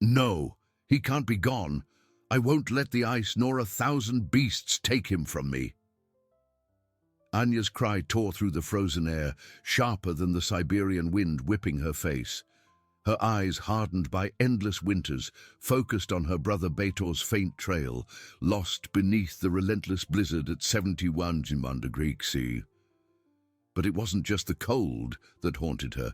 No, he can't be gone. I won't let the ice nor 1,000 beasts take him from me. Anya's cry tore through the frozen air, sharper than the Siberian wind whipping her face. Her eyes, hardened by endless winters, focused on her brother Betor's faint trail, lost beneath the relentless blizzard at 71 C. But it wasn't just the cold that haunted her.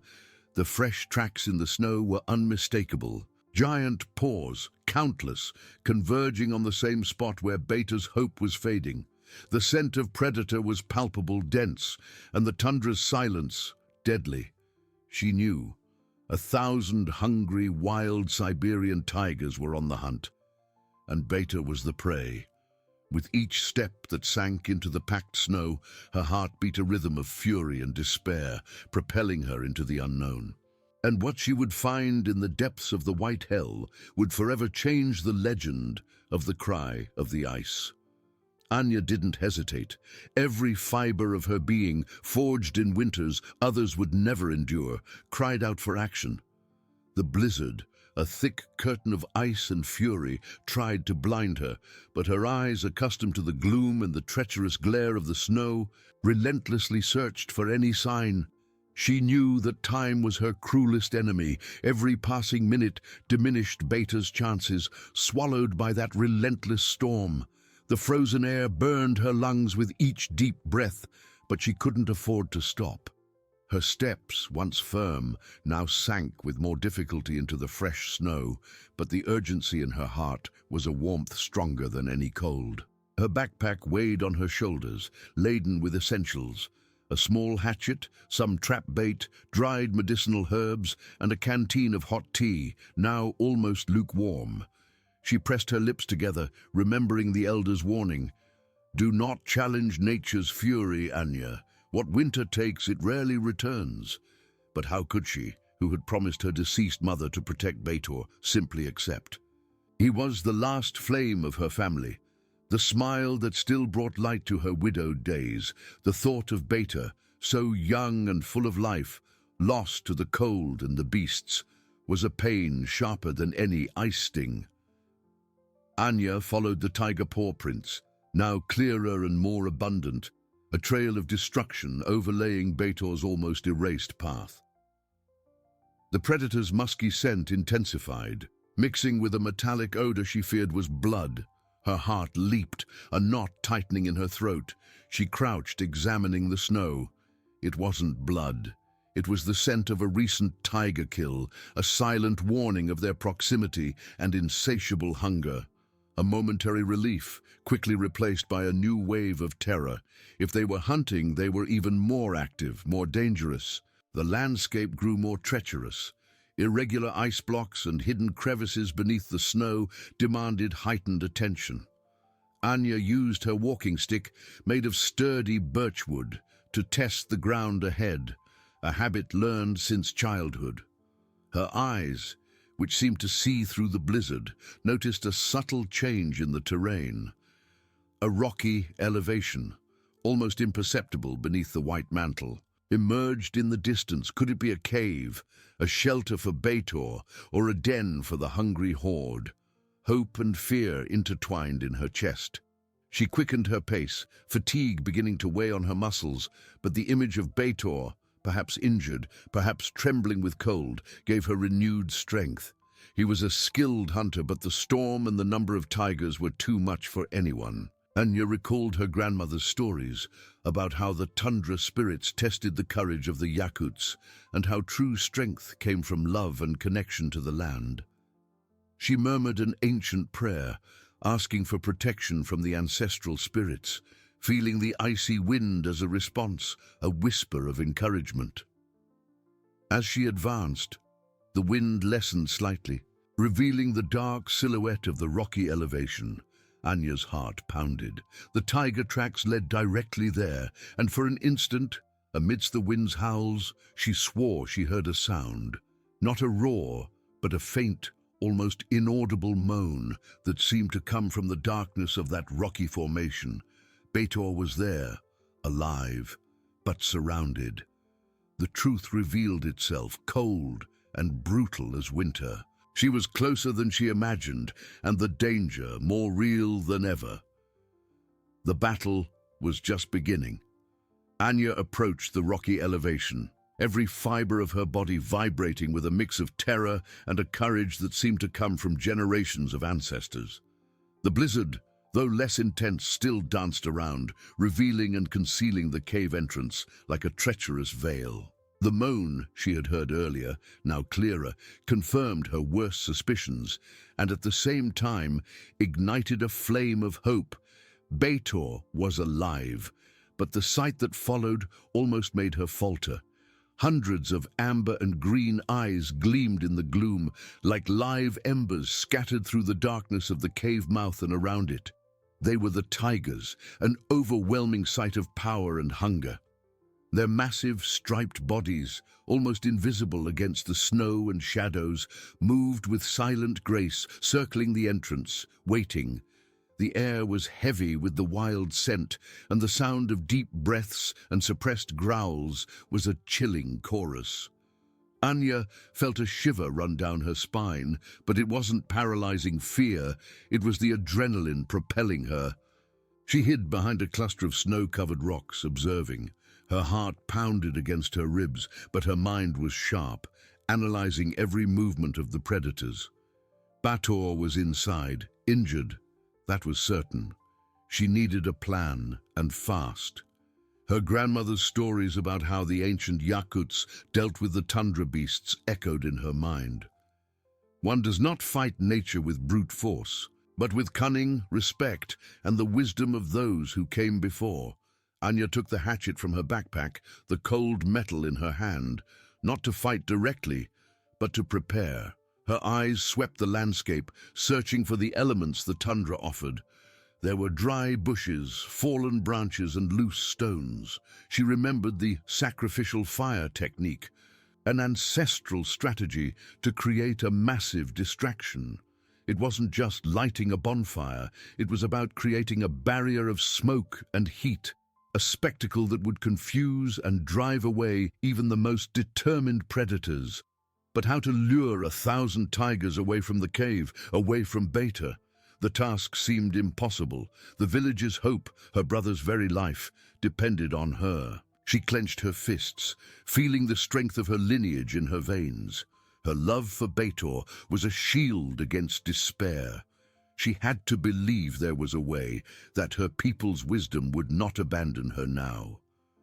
The fresh tracks in the snow were unmistakable. Giant paws, countless, converging on the same spot where Betor's hope was fading. The scent of predator was palpable, dense, and the tundra's silence deadly. She knew 1,000 hungry, wild Siberian tigers were on the hunt, and Betor was the prey. With each step that sank into the packed snow, her heart beat a rhythm of fury and despair, propelling her into the unknown. And what she would find in the depths of the white hell would forever change the legend of the cry of the ice. Anya didn't hesitate. Every fiber of her being, forged in winters others would never endure, cried out for action. The blizzard, a thick curtain of ice and fury, tried to blind her, but her eyes, accustomed to the gloom and the treacherous glare of the snow, relentlessly searched for any sign. She knew that time was her cruelest enemy. Every passing minute diminished Betor's chances, swallowed by that relentless storm. The frozen air burned her lungs with each deep breath, but she couldn't afford to stop. Her steps, once firm, now sank with more difficulty into the fresh snow, but the urgency in her heart was a warmth stronger than any cold. Her backpack weighed on her shoulders, laden with essentials: a small hatchet, some trap bait, dried medicinal herbs, and a canteen of hot tea, now almost lukewarm. She pressed her lips together, remembering the elder's warning. "Do not challenge nature's fury, Anya. What winter takes, it rarely returns." But how could she, who had promised her deceased mother to protect Betor, simply accept? He was the last flame of her family, the smile that still brought light to her widowed days. The thought of Betor, so young and full of life, lost to the cold and the beasts, was a pain sharper than any ice sting. Anya followed the tiger paw prints, now clearer and more abundant, a trail of destruction overlaying Betor's almost erased path. The predator's musky scent intensified, mixing with a metallic odor she feared was blood. Her heart leaped, a knot tightening in her throat. She crouched, examining the snow. It wasn't blood. It was the scent of a recent tiger kill, a silent warning of their proximity and insatiable hunger. A momentary relief, quickly replaced by a new wave of terror. If they were hunting, they were even more active, more dangerous. The landscape grew more treacherous. Irregular ice blocks and hidden crevices beneath the snow demanded heightened attention. Anya used her walking stick, made of sturdy birchwood, to test the ground ahead, a habit learned since childhood. Her eyes, which seemed to see through the blizzard, noticed a subtle change in the terrain. A rocky elevation, almost imperceptible beneath the white mantle, emerged in the distance. Could it be a cave, a shelter for Betor, or a den for the hungry horde? Hope and fear intertwined in her chest. She quickened her pace, fatigue beginning to weigh on her muscles, but the image of Betor, perhaps injured, perhaps trembling with cold, gave her renewed strength. He was a skilled hunter, but the storm and the number of tigers were too much for anyone. Anya recalled her grandmother's stories about how the tundra spirits tested the courage of the Yakuts and how true strength came from love and connection to the land. She murmured an ancient prayer, asking for protection from the ancestral spirits, feeling the icy wind as a response, a whisper of encouragement. As she advanced, the wind lessened slightly, revealing the dark silhouette of the rocky elevation. Anya's heart pounded. The tiger tracks led directly there, and for an instant, amidst the wind's howls, she swore she heard a sound. Not a roar, but a faint, almost inaudible moan that seemed to come from the darkness of that rocky formation. Betor was there, alive, but surrounded. The truth revealed itself, cold and brutal as winter. She was closer than she imagined, and the danger more real than ever. The battle was just beginning. Anya approached the rocky elevation, every fiber of her body vibrating with a mix of terror and a courage that seemed to come from generations of ancestors. The blizzard, though less intense, still danced around, revealing and concealing the cave entrance like a treacherous veil. The moan she had heard earlier, now clearer, confirmed her worst suspicions, and at the same time ignited a flame of hope. Beitor was alive, but the sight that followed almost made her falter. Hundreds of amber and green eyes gleamed in the gloom, like live embers scattered through the darkness of the cave mouth and around it. They were the tigers, an overwhelming sight of power and hunger. Their massive, striped bodies, almost invisible against the snow and shadows, moved with silent grace, circling the entrance, waiting. The air was heavy with the wild scent, and the sound of deep breaths and suppressed growls was a chilling chorus. Anya felt a shiver run down her spine, but it wasn't paralyzing fear, it was the adrenaline propelling her. She hid behind a cluster of snow-covered rocks, observing. Her heart pounded against her ribs, but her mind was sharp, analyzing every movement of the predators. Beitor was inside, injured. That was certain. She needed a plan, and fast. Her grandmother's stories about how the ancient Yakuts dealt with the tundra beasts echoed in her mind. One does not fight nature with brute force, but with cunning, respect, and the wisdom of those who came before. Anya took the hatchet from her backpack, the cold metal in her hand, not to fight directly, but to prepare. Her eyes swept the landscape, searching for the elements the tundra offered. There were dry bushes, fallen branches, and loose stones. She remembered the sacrificial fire technique, an ancestral strategy to create a massive distraction. It wasn't just lighting a bonfire, it was about creating a barrier of smoke and heat, a spectacle that would confuse and drive away even the most determined predators. But how to lure 1,000 tigers away from the cave, away from Beitor? The task seemed impossible. The village's hope, her brother's very life, depended on her. She clenched her fists, feeling the strength of her lineage in her veins. Her love for Beitor was a shield against despair. She had to believe there was a way, that her people's wisdom would not abandon her now.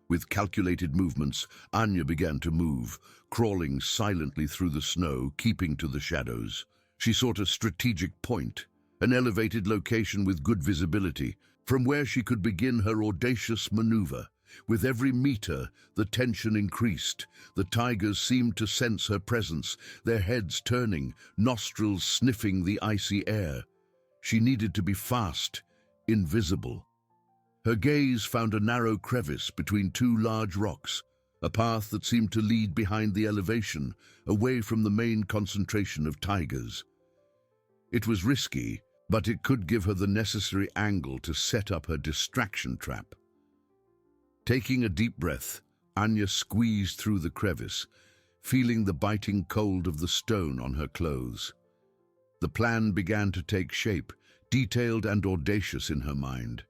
With calculated movements, Anya began to move, crawling silently through the snow, keeping to the shadows. She sought a strategic point, an elevated location with good visibility, from where she could begin her audacious maneuver. With every meter, the tension increased. The tigers seemed to sense her presence, their heads turning, nostrils sniffing the icy air. She needed to be fast, invisible. Her gaze found a narrow crevice between two large rocks, a path that seemed to lead behind the elevation, away from the main concentration of tigers. It was risky, but it could give her the necessary angle to set up her distraction trap. Taking a deep breath, Anya squeezed through the crevice, feeling the biting cold of the stone on her clothes. The plan began to take shape, detailed and audacious in her mind.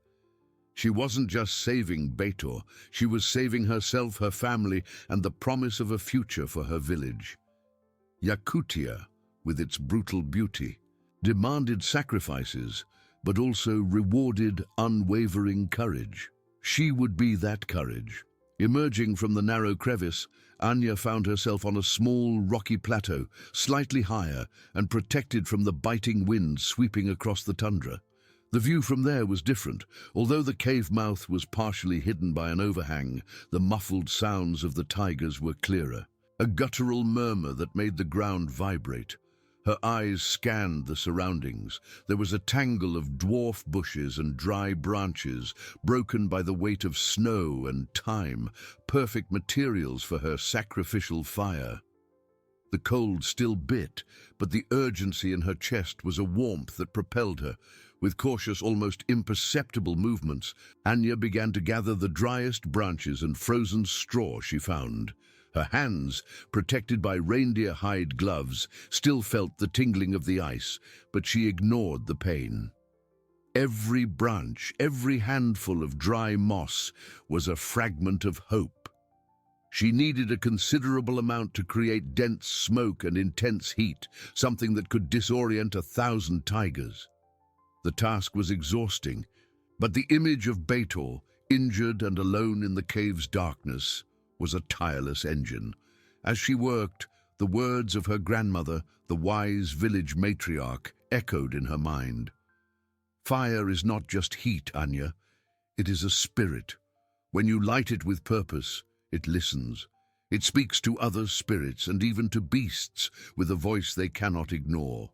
She wasn't just saving Beitor, she was saving herself, her family, and the promise of a future for her village. Yakutia, with its brutal beauty, demanded sacrifices, but also rewarded unwavering courage. She would be that courage. Emerging from the narrow crevice, Anya found herself on a small, rocky plateau, slightly higher and protected from the biting wind sweeping across the tundra. The view from there was different. Although the cave mouth was partially hidden by an overhang, the muffled sounds of the tigers were clearer. A guttural murmur that made the ground vibrate. Her eyes scanned the surroundings. There was a tangle of dwarf bushes and dry branches, broken by the weight of snow and time, perfect materials for her sacrificial fire. The cold still bit, but the urgency in her chest was a warmth that propelled her. With cautious, almost imperceptible movements, Anya began to gather the driest branches and frozen straw she found. Her hands, protected by reindeer hide gloves, still felt the tingling of the ice, but she ignored the pain. Every branch, every handful of dry moss was a fragment of hope. She needed a considerable amount to create dense smoke and intense heat, something that could disorient 1,000 tigers. The task was exhausting, but the image of Betor, injured and alone in the cave's darkness, was a tireless engine. As she worked, the words of her grandmother, the wise village matriarch, echoed in her mind. Fire is not just heat, Anya. It is a spirit. When you light it with purpose, it listens. It speaks to other spirits and even to beasts with a voice they cannot ignore.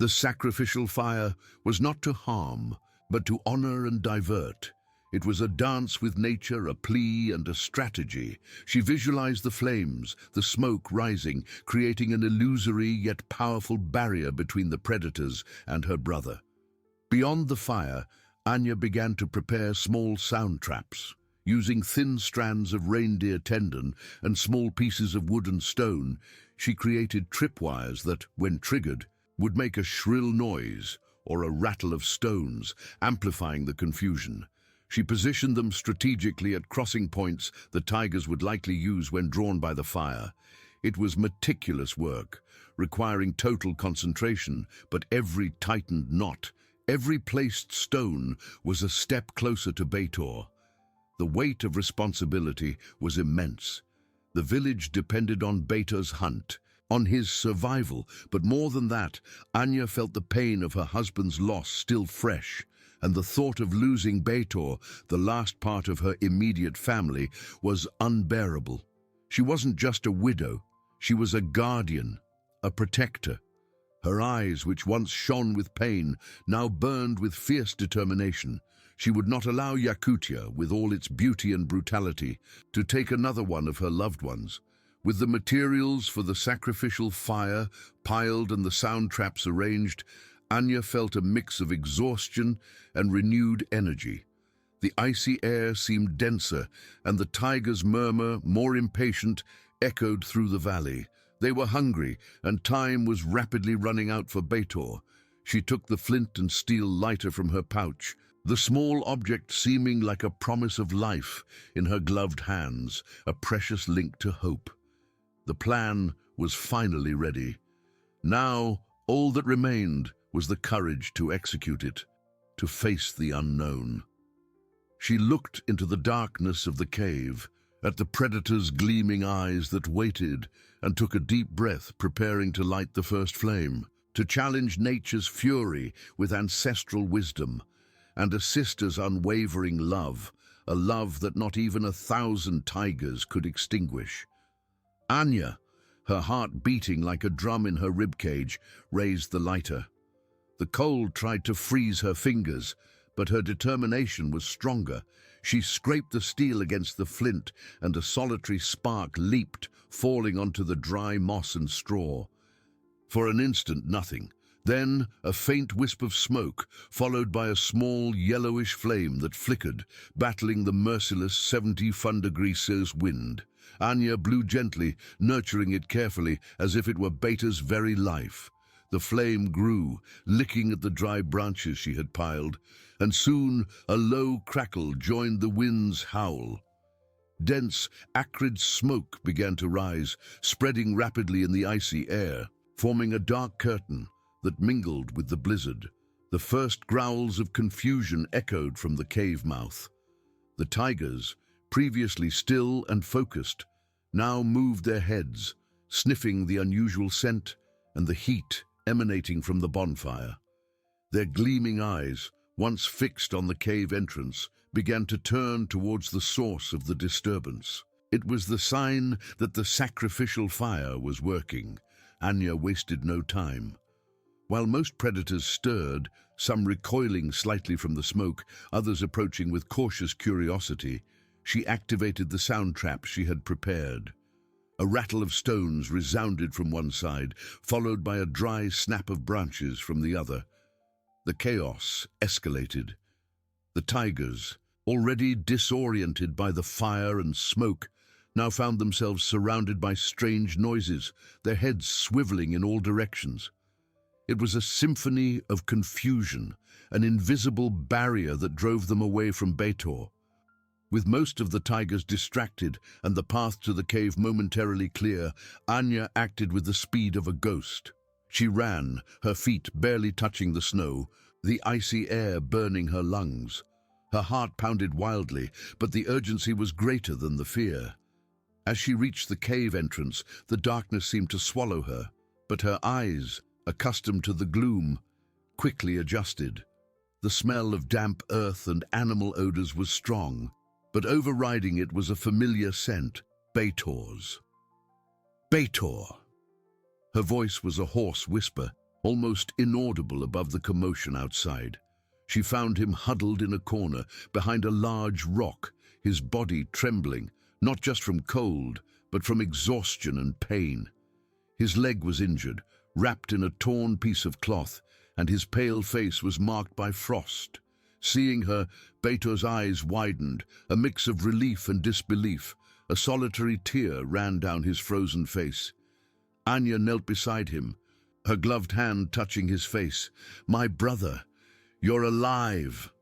The sacrificial fire was not to harm, but to honor and divert. It was a dance with nature, a plea and a strategy. She visualized the flames, the smoke rising, creating an illusory yet powerful barrier between the predators and her brother. Beyond the fire, Anya began to prepare small sound traps. Using thin strands of reindeer tendon and small pieces of wood and stone, she created tripwires that, when triggered, would make a shrill noise or a rattle of stones, amplifying the confusion. She positioned them strategically at crossing points the tigers would likely use when drawn by the fire. It was meticulous work, requiring total concentration, but every tightened knot, every placed stone was a step closer to Betor. The weight of responsibility was immense. The village depended on Betor's hunt, on his survival, but more than that, Anya felt the pain of her husband's loss still fresh, and the thought of losing Betor, the last part of her immediate family, was unbearable. She wasn't just a widow, she was a guardian, a protector. Her eyes, which once shone with pain, now burned with fierce determination. She would not allow YAKUT, with all its beauty and brutality, to take another one of her loved ones. With the materials for the sacrificial fire piled and the sound traps arranged, Anya felt a mix of exhaustion and renewed energy. The icy air seemed denser, and the tiger's murmur, more impatient, echoed through the valley. They were hungry, and time was rapidly running out for Betor. She took the flint and steel lighter from her pouch, the small object seeming like a promise of life in her gloved hands, a precious link to hope. The plan was finally ready. Now, all that remained was the courage to execute it, to face the unknown. She looked into the darkness of the cave, at the predator's gleaming eyes that waited, and took a deep breath, preparing to light the first flame, to challenge nature's fury with ancestral wisdom, and a sister's unwavering love, a love that not even 1,000 tigers could extinguish. Anya, her heart beating like a drum in her ribcage, raised the lighter. The cold tried to freeze her fingers, but her determination was stronger. She scraped the steel against the flint, and a solitary spark leaped, falling onto the dry moss and straw. For an instant, nothing. Then, a faint wisp of smoke, followed by a small yellowish flame that flickered, battling the merciless 70 Celsius wind. Anya blew gently, nurturing it carefully, as if it were Beta's very life. The flame grew, licking at the dry branches she had piled, and soon a low crackle joined the wind's howl. Dense, acrid smoke began to rise, spreading rapidly in the icy air, forming a dark curtain that mingled with the blizzard. The first growls of confusion echoed from the cave mouth. The tigers, previously still and focused, now moved their heads, sniffing the unusual scent and the heat emanating from the bonfire. Their gleaming eyes, once fixed on the cave entrance, began to turn towards the source of the disturbance. It was the sign that the sacrificial fire was working. Anya wasted no time. While most predators stirred, some recoiling slightly from the smoke, others approaching with cautious curiosity, she activated the sound trap she had prepared. A rattle of stones resounded from one side, followed by a dry snap of branches from the other. The chaos escalated. The tigers, already disoriented by the fire and smoke, now found themselves surrounded by strange noises, their heads swiveling in all directions. It was a symphony of confusion, an invisible barrier that drove them away from Beitor. With most of the tigers distracted and the path to the cave momentarily clear, Anya acted with the speed of a ghost. She ran, her feet barely touching the snow, the icy air burning her lungs. Her heart pounded wildly, but the urgency was greater than the fear. As she reached the cave entrance, the darkness seemed to swallow her, but her eyes, accustomed to the gloom, quickly adjusted. The smell of damp earth and animal odors was strong, but overriding it was a familiar scent, Beitor's. Beitor! Her voice was a hoarse whisper, almost inaudible above the commotion outside. She found him huddled in a corner, behind a large rock, his body trembling, not just from cold, but from exhaustion and pain. His leg was injured, wrapped in a torn piece of cloth, and his pale face was marked by frost. Seeing her, Beitor's eyes widened, a mix of relief and disbelief. A solitary tear ran down his frozen face. Anya knelt beside him, her gloved hand touching his face. "My brother, you're alive!"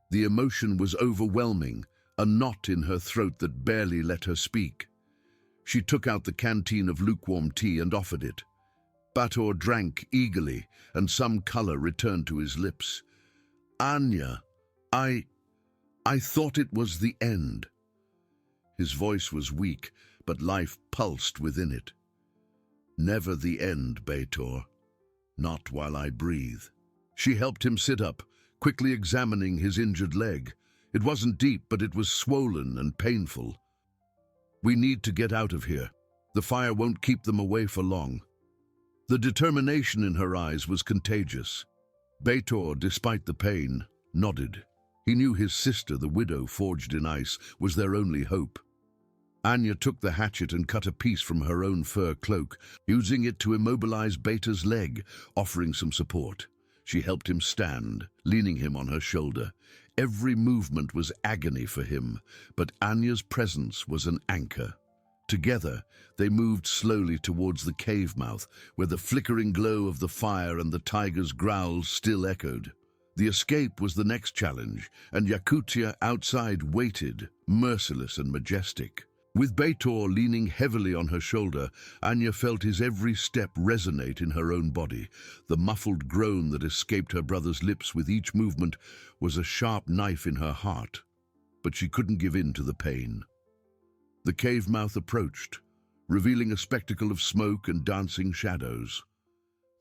The emotion was overwhelming, a knot in her throat that barely let her speak. She took out the canteen of lukewarm tea and offered it. Beitor drank eagerly, and some color returned to his lips. "Anya, I thought it was the end." His voice was weak, but life pulsed within it. "Never the end, Beitor. Not while I breathe." She helped him sit up, quickly examining his injured leg. It wasn't deep, but it was swollen and painful. "We need to get out of here. The fire won't keep them away for long." The determination in her eyes was contagious. Beitor, despite the pain, nodded. He knew his sister, the widow forged in ice, was their only hope. Anya took the hatchet and cut a piece from her own fur cloak, using it to immobilize Beitor's leg, offering some support. She helped him stand, leaning him on her shoulder. Every movement was agony for him, but Anya's presence was an anchor. Together, they moved slowly towards the cave mouth, where the flickering glow of the fire and the tiger's growls still echoed. The escape was the next challenge, and YAKUT outside waited, merciless and majestic. With Beitor leaning heavily on her shoulder, Anya felt his every step resonate in her own body. The muffled groan that escaped her brother's lips with each movement was a sharp knife in her heart, but she couldn't give in to the pain. The cave mouth approached, revealing a spectacle of smoke and dancing shadows.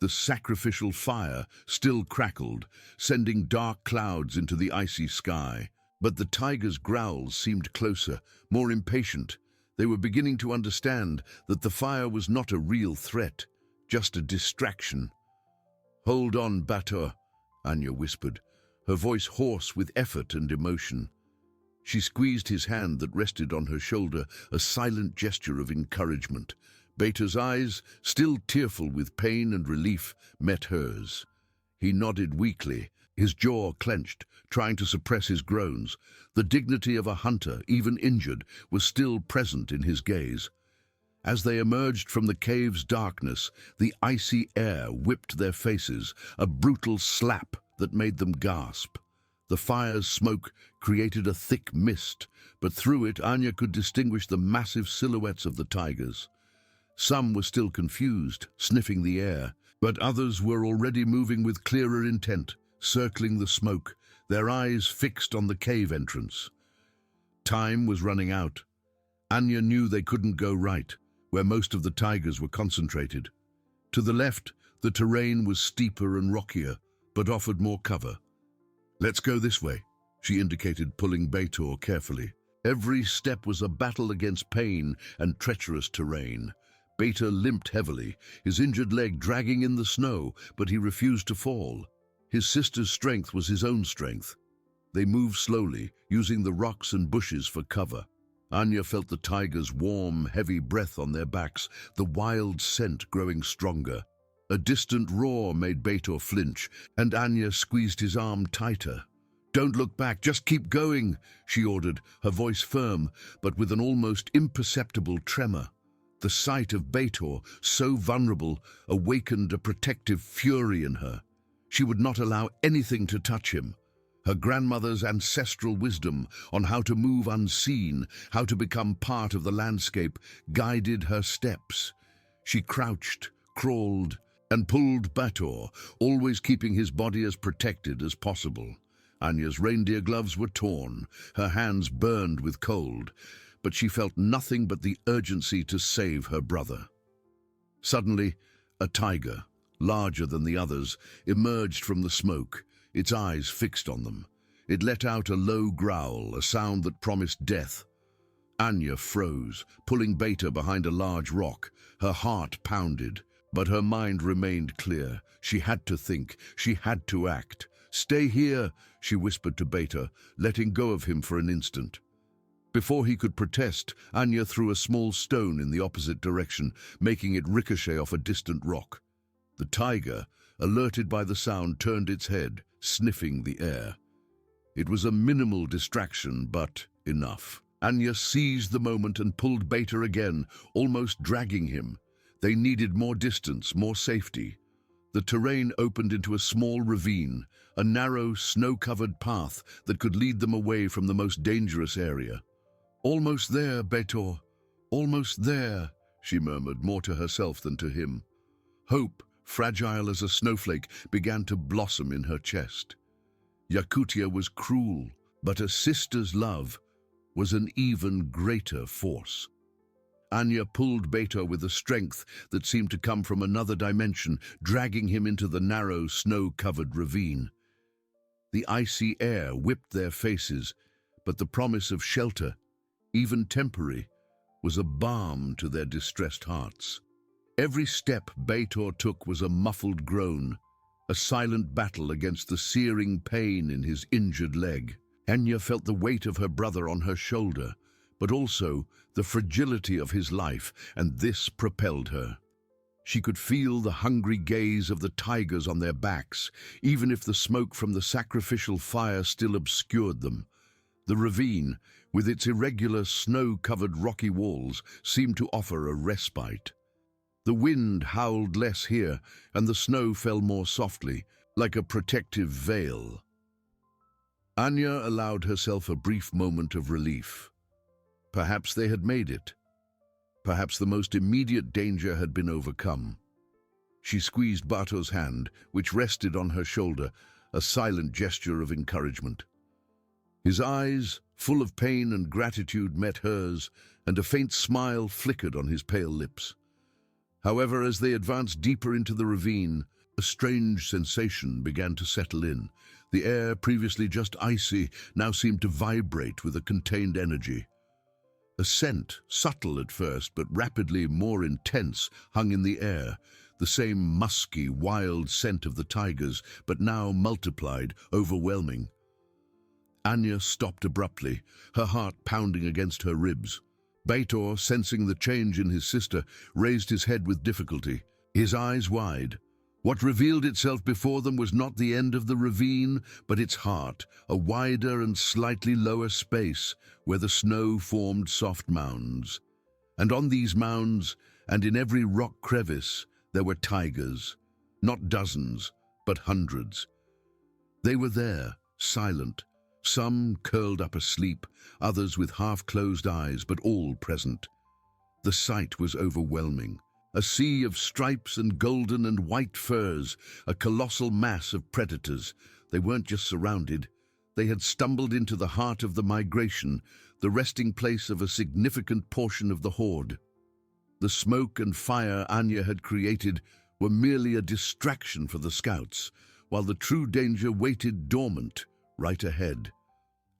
The sacrificial fire still crackled, sending dark clouds into the icy sky. But the tiger's growls seemed closer, more impatient. They were beginning to understand that the fire was not a real threat, just a distraction. "Hold on, Beitor," Anya whispered, her voice hoarse with effort and emotion. She squeezed his hand that rested on her shoulder, a silent gesture of encouragement. Beitor's eyes, still tearful with pain and relief, met hers. He nodded weakly, his jaw clenched, trying to suppress his groans. The dignity of a hunter, even injured, was still present in his gaze. As they emerged from the cave's darkness, the icy air whipped their faces, a brutal slap that made them gasp. The fire's smoke created a thick mist, but through it Anya could distinguish the massive silhouettes of the tigers. Some were still confused, sniffing the air, but others were already moving with clearer intent, circling the smoke, their eyes fixed on the cave entrance. Time was running out. Anya knew they couldn't go right, where most of the tigers were concentrated. To the left, the terrain was steeper and rockier, but offered more cover. "Let's go this way," she indicated, pulling Beitor carefully. Every step was a battle against pain and treacherous terrain. Beitor limped heavily, his injured leg dragging in the snow, but he refused to fall. His sister's strength was his own strength. They moved slowly, using the rocks and bushes for cover. Anya felt the tigers' warm, heavy breath on their backs, the wild scent growing stronger. A distant roar made Beitor flinch, and Anya squeezed his arm tighter. Don't look back, just keep going, she ordered, her voice firm, but with an almost imperceptible tremor. The sight of Betor, so vulnerable, awakened a protective fury in her. She would not allow anything to touch him. Her grandmother's ancestral wisdom on how to move unseen, how to become part of the landscape, guided her steps. She crouched, crawled, and pulled Betor, always keeping his body as protected as possible. Anya's reindeer gloves were torn, her hands burned with cold, but she felt nothing but the urgency to save her brother. Suddenly, a tiger, larger than the others, emerged from the smoke, its eyes fixed on them. It let out a low growl, a sound that promised death. Anya froze, pulling Beta behind a large rock. Her heart pounded, but her mind remained clear. She had to think, she had to act. "Stay here," she whispered to Beta, letting go of him for an instant. Before he could protest, Anya threw a small stone in the opposite direction, making it ricochet off a distant rock. The tiger, alerted by the sound, turned its head, sniffing the air. It was a minimal distraction, but enough. Anya seized the moment and pulled Beta again, almost dragging him. They needed more distance, more safety. The terrain opened into a small ravine, a narrow, snow-covered path that could lead them away from the most dangerous area. "Almost there, Betor, almost there," she murmured, more to herself than to him. Hope, fragile as a snowflake, began to blossom in her chest. Yakutia was cruel, but a sister's love was an even greater force. Anya pulled Beta with a strength that seemed to come from another dimension, dragging him into the narrow, snow-covered ravine. The icy air whipped their faces, but the promise of shelter, even temporary, was a balm to their distressed hearts. Every step Betor took was a muffled groan, a silent battle against the searing pain in his injured leg. Anya felt the weight of her brother on her shoulder, but also the fragility of his life, and this propelled her. She could feel the hungry gaze of the tigers on their backs, even if the smoke from the sacrificial fire still obscured them. The ravine, with its irregular, snow-covered rocky walls, seemed to offer a respite. The wind howled less here, and the snow fell more softly, like a protective veil. Anya allowed herself a brief moment of relief. Perhaps they had made it. Perhaps the most immediate danger had been overcome. She squeezed Bato's hand, which rested on her shoulder, a silent gesture of encouragement. His eyes, full of pain and gratitude, met hers, and a faint smile flickered on his pale lips. However, as they advanced deeper into the ravine, a strange sensation began to settle in. The air, previously just icy, now seemed to vibrate with a contained energy. A scent, subtle at first but rapidly more intense, hung in the air, the same musky, wild scent of the tigers, but now multiplied, overwhelming. Anya stopped abruptly, her heart pounding against her ribs. Betor, sensing the change in his sister, raised his head with difficulty, his eyes wide. What revealed itself before them was not the end of the ravine, but its heart, a wider and slightly lower space where the snow formed soft mounds. And on these mounds, and in every rock crevice, there were tigers, not dozens, but hundreds. They were there, silent, some curled up asleep, others with half-closed eyes, but all present. The sight was overwhelming. A sea of stripes and golden and white furs, a colossal mass of predators. They weren't just surrounded. They had stumbled into the heart of the migration, the resting place of a significant portion of the horde. The smoke and fire Anya had created were merely a distraction for the scouts, while the true danger waited dormant, right ahead.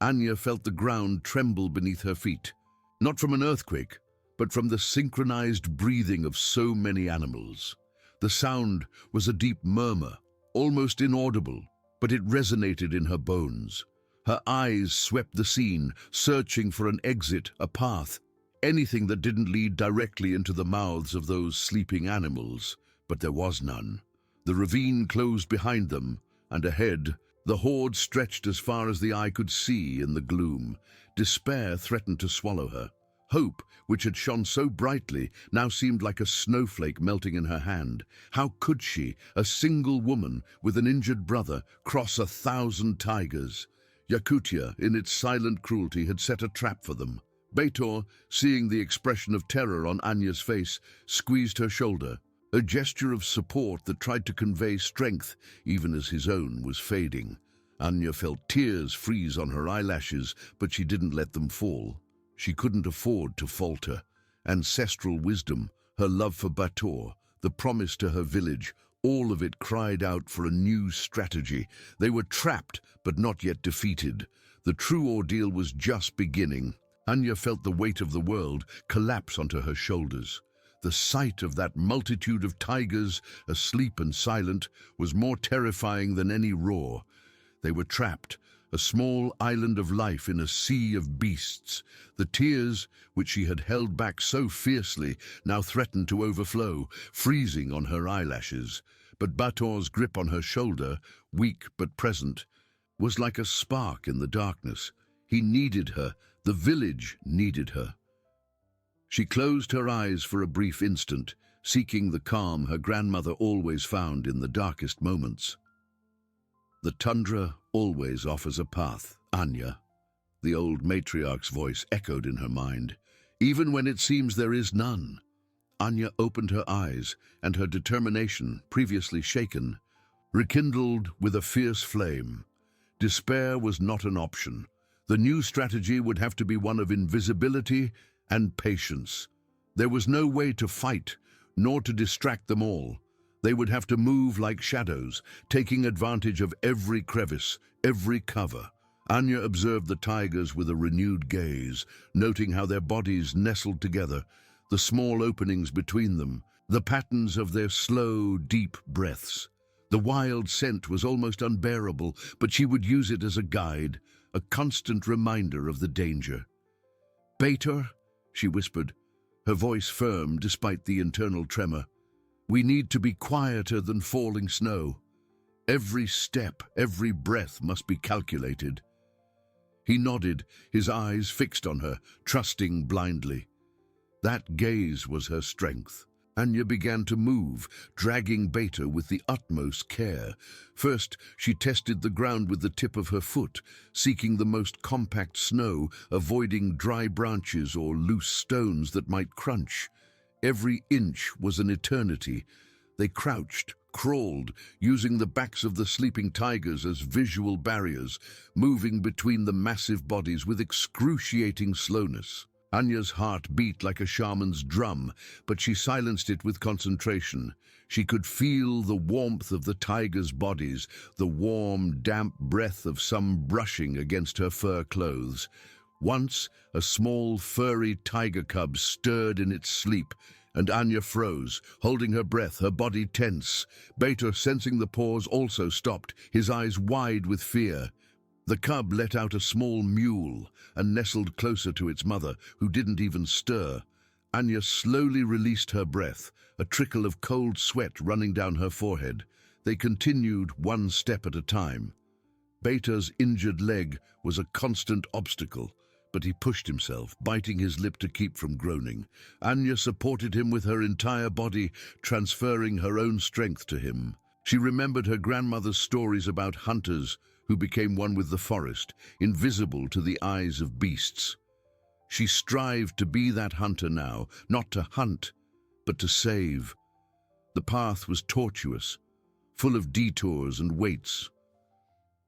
Anya felt the ground tremble beneath her feet, not from an earthquake, but from the synchronized breathing of so many animals. The sound was a deep murmur, almost inaudible, but it resonated in her bones. Her eyes swept the scene, searching for an exit, a path, anything that didn't lead directly into the mouths of those sleeping animals, but there was none. The ravine closed behind them, and ahead, The horde stretched as far as the eye could see in the gloom. Despair threatened to swallow her. Hope, which had shone so brightly, now seemed like a snowflake melting in her hand. How could she, a single woman with an injured brother, cross 1,000 tigers? Yakutia, in its silent cruelty, had set a trap for them. Beitor, seeing the expression of terror on Anya's face, squeezed her shoulder, a gesture of support that tried to convey strength even as his own was fading. Anya felt tears freeze on her eyelashes, but she didn't let them fall. She couldn't afford to falter. Ancestral wisdom, her love for Bator, the promise to her village, all of it cried out for a new strategy. They were trapped, but not yet defeated. The true ordeal was just beginning. Anya felt the weight of the world collapse onto her shoulders. The sight of that multitude of tigers, asleep and silent, was more terrifying than any roar. They were trapped, a small island of life in a sea of beasts. The tears, which she had held back so fiercely, now threatened to overflow, freezing on her eyelashes. But Bator's grip on her shoulder, weak but present, was like a spark in the darkness. He needed her. The village needed her. She closed her eyes for a brief instant, seeking the calm her grandmother always found in the darkest moments. The tundra always offers a path, Anya. The old matriarch's voice echoed in her mind. Even when it seems there is none. Anya opened her eyes, and her determination, previously shaken, rekindled with a fierce flame. Despair was not an option. The new strategy would have to be one of invisibility and patience. There was no way to fight, nor to distract them all. They would have to move like shadows, taking advantage of every crevice, every cover. Anya observed the tigers with a renewed gaze, noting how their bodies nestled together, the small openings between them, the patterns of their slow, deep breaths. The wild scent was almost unbearable, but she would use it as a guide, a constant reminder of the danger. "Beitor," she whispered, her voice firm despite the internal tremor. "We need to be quieter than falling snow. Every step, every breath must be calculated." He nodded, his eyes fixed on her, trusting blindly. That gaze was her strength. Anya began to move, dragging Beitor with the utmost care. First, she tested the ground with the tip of her foot, seeking the most compact snow, avoiding dry branches or loose stones that might crunch. Every inch was an eternity. They crouched, crawled, using the backs of the sleeping tigers as visual barriers, moving between the massive bodies with excruciating slowness. Anya's heart beat like a shaman's drum, but she silenced it with concentration. She could feel the warmth of the tigers' bodies, the warm, damp breath of some brushing against her fur clothes. Once, a small, furry tiger cub stirred in its sleep, and Anya froze, holding her breath, her body tense. Beitor, sensing the pause, also stopped, his eyes wide with fear. The cub let out a small mewl and nestled closer to its mother, who didn't even stir. Anya slowly released her breath, a trickle of cold sweat running down her forehead. They continued one step at a time. Beitor's injured leg was a constant obstacle, but he pushed himself, biting his lip to keep from groaning. Anya supported him with her entire body, transferring her own strength to him. She remembered her grandmother's stories about hunters who became one with the forest, invisible to the eyes of beasts. She strived to be that hunter now, not to hunt, but to save. The path was tortuous, full of detours and waits.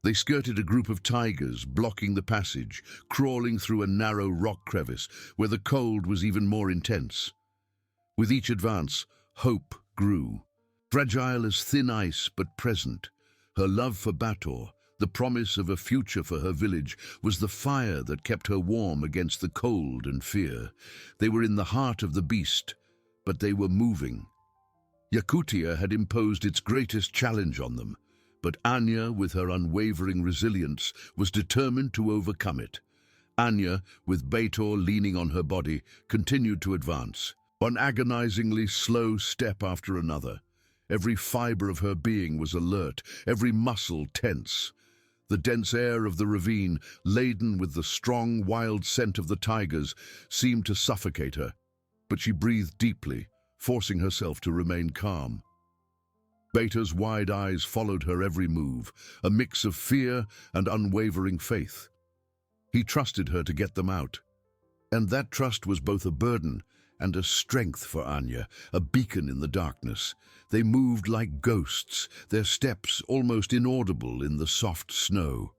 They skirted a group of tigers, blocking the passage, crawling through a narrow rock crevice where the cold was even more intense. With each advance, hope grew. Fragile as thin ice, but present. Her love for Bator, the promise of a future for her village, was the fire that kept her warm against the cold and fear. They were in the heart of the beast, but they were moving. Yakutia had imposed its greatest challenge on them, but Anya, with her unwavering resilience, was determined to overcome it. Anya, with Beitor leaning on her body, continued to advance, one agonizingly slow step after another. Every fiber of her being was alert, every muscle tense. The dense air of the ravine, laden with the strong, wild scent of the tigers, seemed to suffocate her, but she breathed deeply, forcing herself to remain calm. Beta's wide eyes followed her every move, a mix of fear and unwavering faith. He trusted her to get them out, and that trust was both a burden and a strength for Anya, a beacon in the darkness. They moved like ghosts, their steps almost inaudible in the soft snow.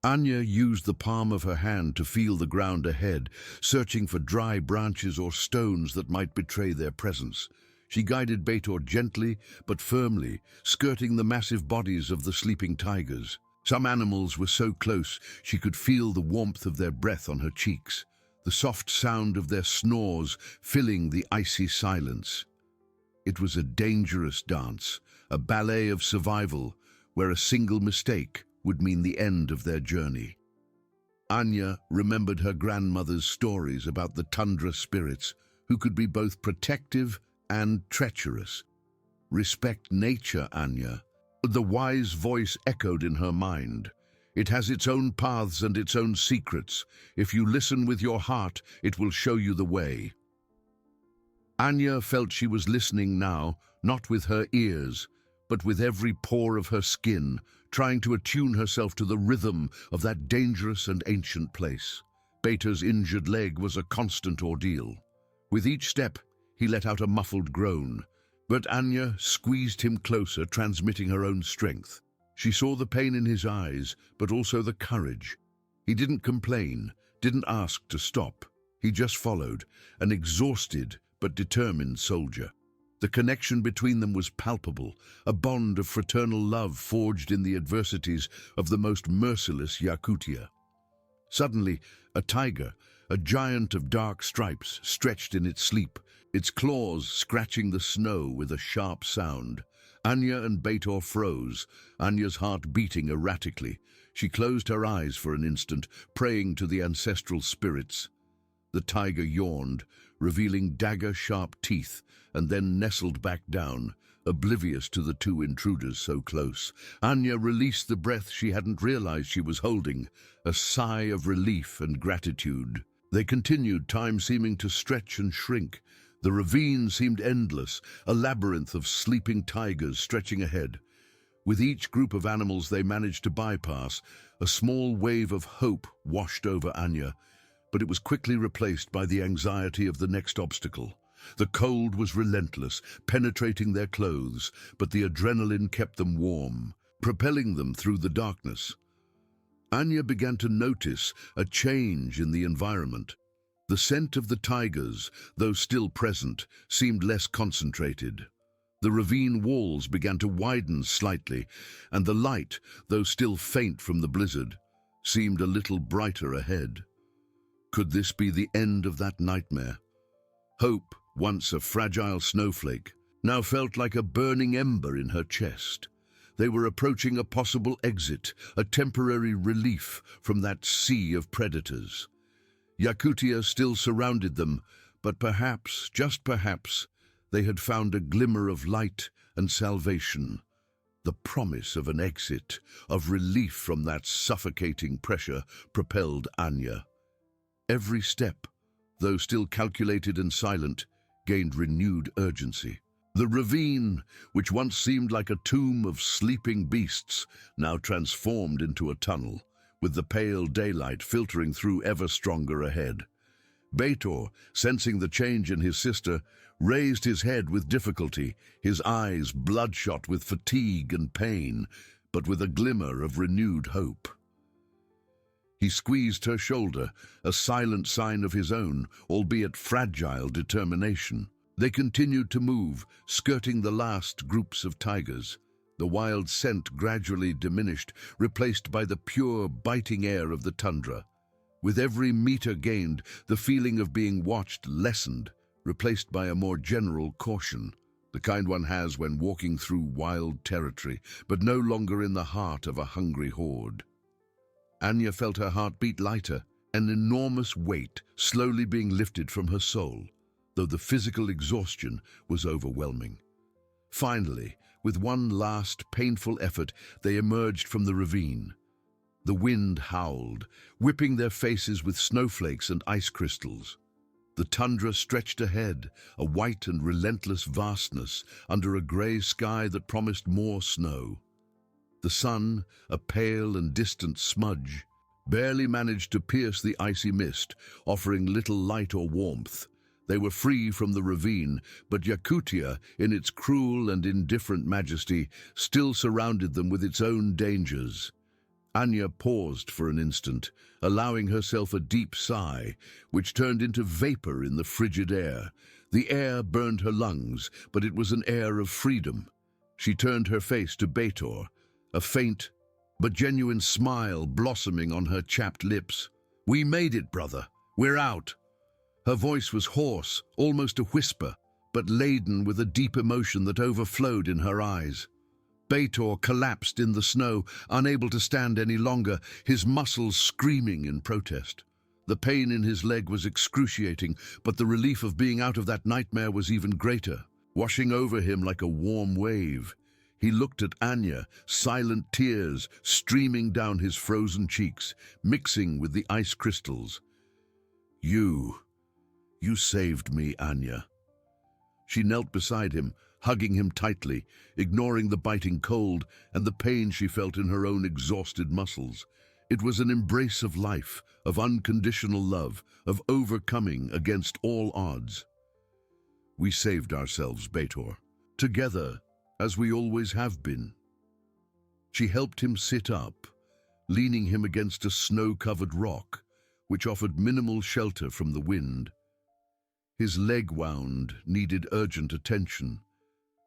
Anya used the palm of her hand to feel the ground ahead, searching for dry branches or stones that might betray their presence. She guided Betor gently but firmly, skirting the massive bodies of the sleeping tigers. Some animals were so close she could feel the warmth of their breath on her cheeks, the soft sound of their snores filling the icy silence. It was a dangerous dance, a ballet of survival, where a single mistake would mean the end of their journey. Anya remembered her grandmother's stories about the tundra spirits, who could be both protective and treacherous. "Respect nature, Anya." The wise voice echoed in her mind. "It has its own paths and its own secrets. If you listen with your heart, it will show you the way." Anya felt she was listening now, not with her ears, but with every pore of her skin, trying to attune herself to the rhythm of that dangerous and ancient place. Beta's injured leg was a constant ordeal. With each step, he let out a muffled groan, but Anya squeezed him closer, transmitting her own strength. She saw the pain in his eyes, but also the courage. He didn't complain, didn't ask to stop. He just followed, an exhausted but determined soldier. The connection between them was palpable, a bond of fraternal love forged in the adversities of the most merciless Yakutia. Suddenly, a tiger, a giant of dark stripes, stretched in its sleep, its claws scratching the snow with a sharp sound. Anya and Betor froze, Anya's heart beating erratically. She closed her eyes for an instant, praying to the ancestral spirits. The tiger yawned, revealing dagger-sharp teeth, and then nestled back down, oblivious to the two intruders so close. Anya released the breath she hadn't realized she was holding, a sigh of relief and gratitude. They continued, time seeming to stretch and shrink. The ravine seemed endless, a labyrinth of sleeping tigers stretching ahead. With each group of animals they managed to bypass, a small wave of hope washed over Anya, but it was quickly replaced by the anxiety of the next obstacle. The cold was relentless, penetrating their clothes, but the adrenaline kept them warm, propelling them through the darkness. Anya began to notice a change in the environment. The scent of the tigers, though still present, seemed less concentrated. The ravine walls began to widen slightly, and the light, though still faint from the blizzard, seemed a little brighter ahead. Could this be the end of that nightmare? Hope, once a fragile snowflake, now felt like a burning ember in her chest. They were approaching a possible exit, a temporary relief from that sea of predators. Yakutia still surrounded them, but perhaps, just perhaps, they had found a glimmer of light and salvation. The promise of an exit, of relief from that suffocating pressure, propelled Anya. Every step, though still calculated and silent, gained renewed urgency. The ravine, which once seemed like a tomb of sleeping beasts, now transformed into a tunnel, with the pale daylight filtering through ever stronger ahead. Betor, sensing the change in his sister, raised his head with difficulty, his eyes bloodshot with fatigue and pain, but with a glimmer of renewed hope. He squeezed her shoulder, a silent sign of his own, albeit fragile determination. They continued to move, skirting the last groups of tigers. The wild scent gradually diminished, replaced by the pure, biting air of the tundra. With every meter gained, the feeling of being watched lessened, replaced by a more general caution, the kind one has when walking through wild territory, but no longer in the heart of a hungry horde. Anya felt her heart beat lighter, an enormous weight slowly being lifted from her soul, though the physical exhaustion was overwhelming. Finally, with one last painful effort, they emerged from the ravine. The wind howled, whipping their faces with snowflakes and ice crystals. The tundra stretched ahead, a white and relentless vastness under a grey sky that promised more snow. The sun, a pale and distant smudge, barely managed to pierce the icy mist, offering little light or warmth. They were free from the ravine, but Yakutia, in its cruel and indifferent majesty, still surrounded them with its own dangers. Anya paused for an instant, allowing herself a deep sigh, which turned into vapor in the frigid air. The air burned her lungs, but it was an air of freedom. She turned her face to Betor, a faint but genuine smile blossoming on her chapped lips. "We made it, brother. We're out." Her voice was hoarse, almost a whisper, but laden with a deep emotion that overflowed in her eyes. Betor collapsed in the snow, unable to stand any longer, his muscles screaming in protest. The pain in his leg was excruciating, but the relief of being out of that nightmare was even greater, washing over him like a warm wave. He looked at Anya, silent tears streaming down his frozen cheeks, mixing with the ice crystals. You saved me, Anya." She knelt beside him, hugging him tightly, ignoring the biting cold and the pain she felt in her own exhausted muscles. It was an embrace of life, of unconditional love, of overcoming against all odds. "We saved ourselves, Betor, together, as we always have been." She helped him sit up, leaning him against a snow-covered rock, which offered minimal shelter from the wind. His leg wound needed urgent attention,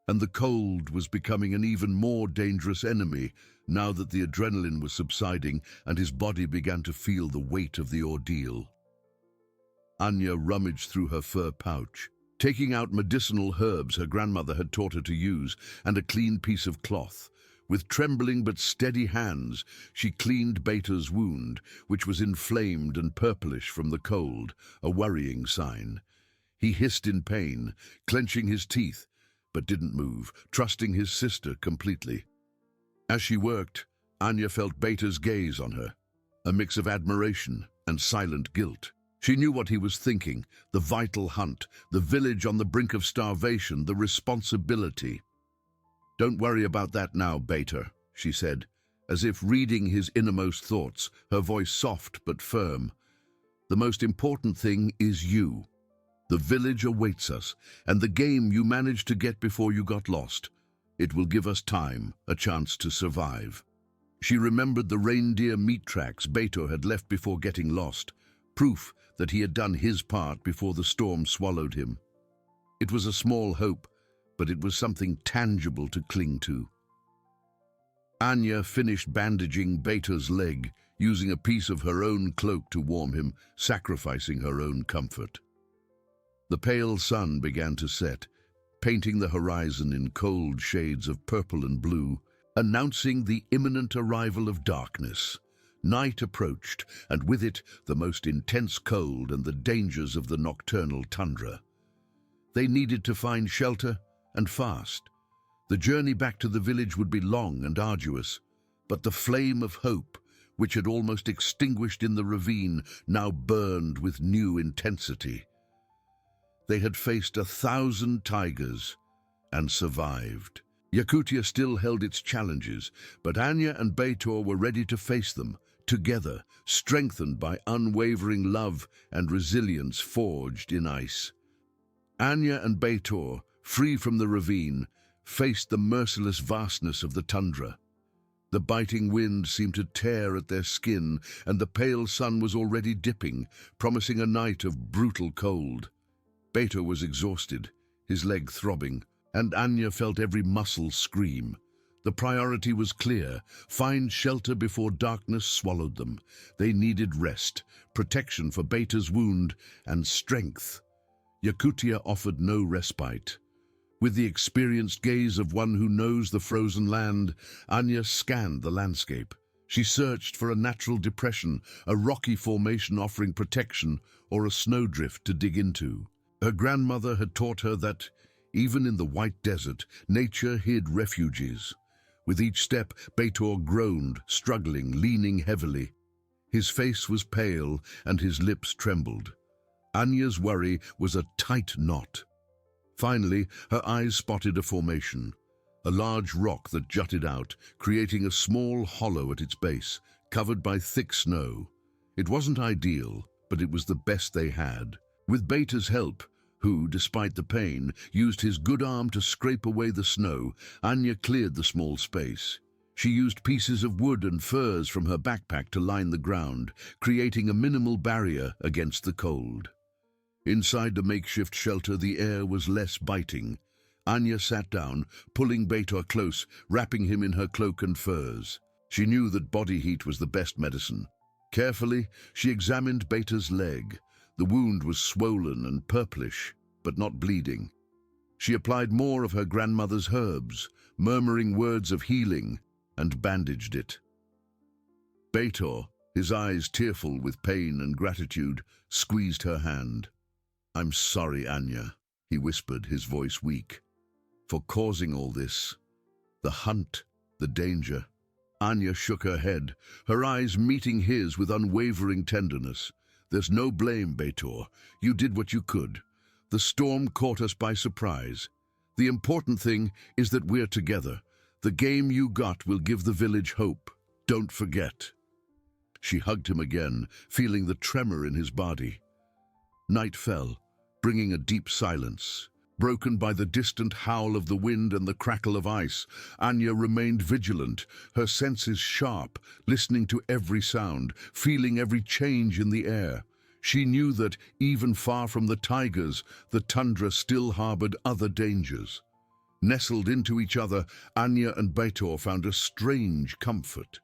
and the cold was becoming an even more dangerous enemy now that the adrenaline was subsiding and his body began to feel the weight of the ordeal. Anya rummaged through her fur pouch, taking out medicinal herbs her grandmother had taught her to use and a clean piece of cloth. With trembling but steady hands, she cleaned Betor's wound, which was inflamed and purplish from the cold, a worrying sign. He hissed in pain, clenching his teeth, but didn't move, trusting his sister completely. As she worked, Anya felt Betor's gaze on her, a mix of admiration and silent guilt. She knew what he was thinking, the vital hunt, the village on the brink of starvation, the responsibility. "Don't worry about that now, Betor," she said, as if reading his innermost thoughts, her voice soft but firm. "The most important thing is you. The village awaits us, and the game you managed to get before you got lost. It will give us time, a chance to survive." She remembered the reindeer meat tracks Betor had left before getting lost, proof that he had done his part before the storm swallowed him. It was a small hope, but it was something tangible to cling to. Anya finished bandaging Betor's leg, using a piece of her own cloak to warm him, sacrificing her own comfort. The pale sun began to set, painting the horizon in cold shades of purple and blue, announcing the imminent arrival of darkness. Night approached, and with it the most intense cold and the dangers of the nocturnal tundra. They needed to find shelter, and fast. The journey back to the village would be long and arduous, but the flame of hope, which had almost extinguished in the ravine, now burned with new intensity. They had faced 1,000 tigers and survived. Yakutia still held its challenges, but Anya and Betor were ready to face them, together, strengthened by unwavering love and resilience forged in ice. Anya and Betor, free from the ravine, faced the merciless vastness of the tundra. The biting wind seemed to tear at their skin, and the pale sun was already dipping, promising a night of brutal cold. Betor was exhausted, his leg throbbing, and Anya felt every muscle scream. The priority was clear: find shelter before darkness swallowed them. They needed rest, protection for Betor's wound, and strength. Yakutia offered no respite. With the experienced gaze of one who knows the frozen land, Anya scanned the landscape. She searched for a natural depression, a rocky formation offering protection, or a snowdrift to dig into. Her grandmother had taught her that, even in the white desert, nature hid refuges. With each step, Betor groaned, struggling, leaning heavily. His face was pale and his lips trembled. Anya's worry was a tight knot. Finally, her eyes spotted a formation, a large rock that jutted out, creating a small hollow at its base, covered by thick snow. It wasn't ideal, but it was the best they had. With Betor's help, who, despite the pain, used his good arm to scrape away the snow, Anya cleared the small space. She used pieces of wood and furs from her backpack to line the ground, creating a minimal barrier against the cold. Inside the makeshift shelter, the air was less biting. Anya sat down, pulling Betor close, wrapping him in her cloak and furs. She knew that body heat was the best medicine. Carefully, she examined Betor's leg. The wound was swollen and purplish, but not bleeding. She applied more of her grandmother's herbs, murmuring words of healing, and bandaged it. Betor, his eyes tearful with pain and gratitude, squeezed her hand. "I'm sorry, Anya," he whispered, his voice weak, "for causing all this. The hunt, the danger." Anya shook her head, her eyes meeting his with unwavering tenderness. "There's no blame, Betor. You did what you could. The storm caught us by surprise. The important thing is that we're together. The game you got will give the village hope. Don't forget." She hugged him again, feeling the tremor in his body. Night fell, bringing a deep silence. Broken by the distant howl of the wind and the crackle of ice, Anya remained vigilant, her senses sharp, listening to every sound, feeling every change in the air. She knew that, even far from the tigers, the tundra still harbored other dangers. Nestled into each other, Anya and Betor found a strange comfort.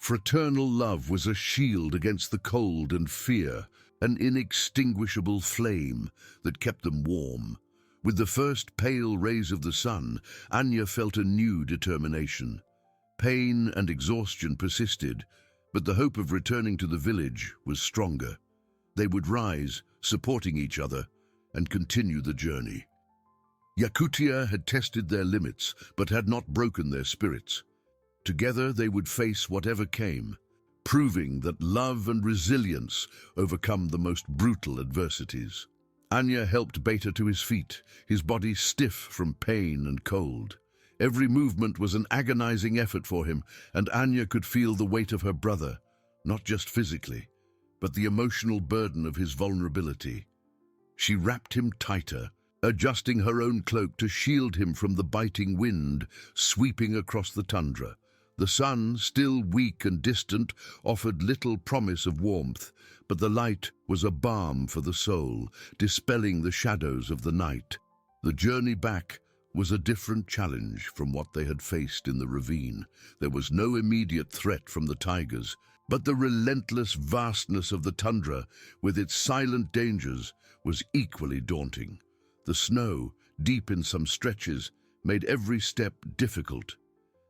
Fraternal love was a shield against the cold and fear, an inextinguishable flame that kept them warm. With the first pale rays of the sun, Anya felt a new determination. Pain and exhaustion persisted, but the hope of returning to the village was stronger. They would rise, supporting each other, and continue the journey. Yakutia had tested their limits, but had not broken their spirits. Together they would face whatever came, proving that love and resilience overcome the most brutal adversities. Anya helped Betor to his feet, his body stiff from pain and cold. Every movement was an agonizing effort for him, and Anya could feel the weight of her brother, not just physically, but the emotional burden of his vulnerability. She wrapped him tighter, adjusting her own cloak to shield him from the biting wind sweeping across the tundra. The sun, still weak and distant, offered little promise of warmth, but the light was a balm for the soul, dispelling the shadows of the night. The journey back was a different challenge from what they had faced in the ravine. There was no immediate threat from the tigers, but the relentless vastness of the tundra, with its silent dangers, was equally daunting. The snow, deep in some stretches, made every step difficult.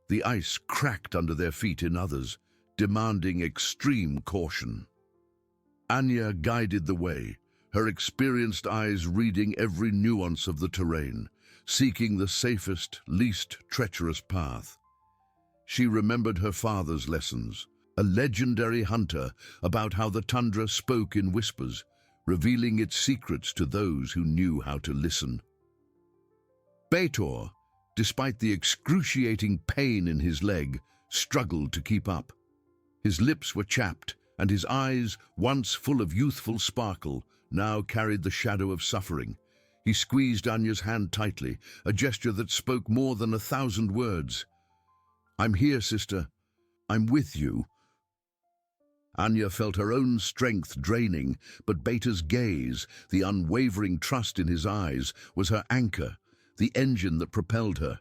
The ice cracked under their feet in others, demanding extreme caution. Anya guided the way, her experienced eyes reading every nuance of the terrain, seeking the safest, least treacherous path. She remembered her father's lessons, a legendary hunter, about how the tundra spoke in whispers, revealing its secrets to those who knew how to listen. Betor, despite the excruciating pain in his leg, struggled to keep up. His lips were chapped, and his eyes, once full of youthful sparkle, now carried the shadow of suffering. He squeezed Anya's hand tightly, a gesture that spoke more than 1,000 words. "I'm here, sister. I'm with you." Anya felt her own strength draining, but Betor's gaze, the unwavering trust in his eyes, was her anchor, the engine that propelled her.